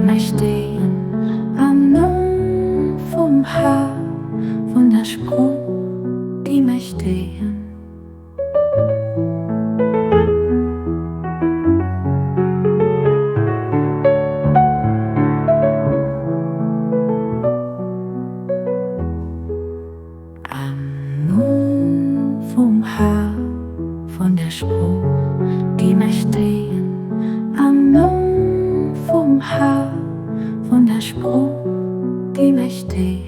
mij stehen am Mund vom Haar, von der Sprung, die mij stehen. Am Mund vom Haar, von der Sprung, die mij stehen. Am Mund vom Haar, von der Sprung, die mij stehen.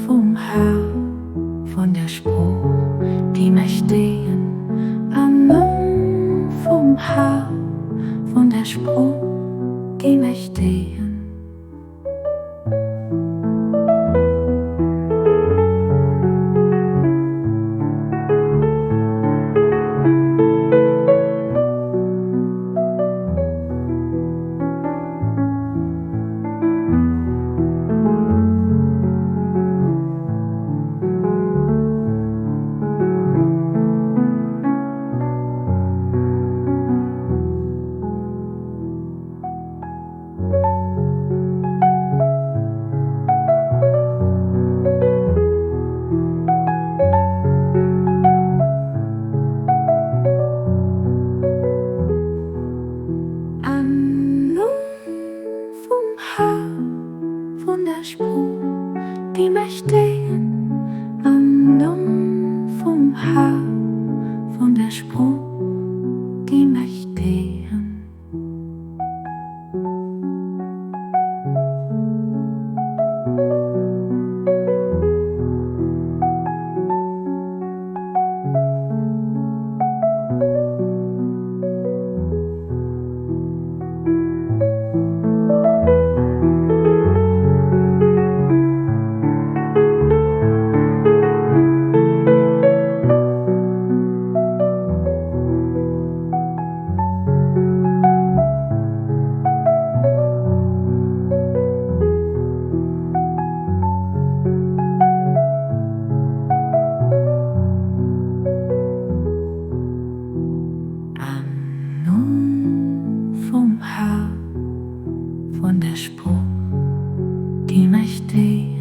Vom Haar, von der Sprung, die mij stehen. Am Mund vom Haar, von der Sprung, die mij stehen. Von der Sprung, die mij stehen. Am Mund vom Haar, von der Sprung, die mij stehen. Vom Haar, von der Sprung, die mij stehen.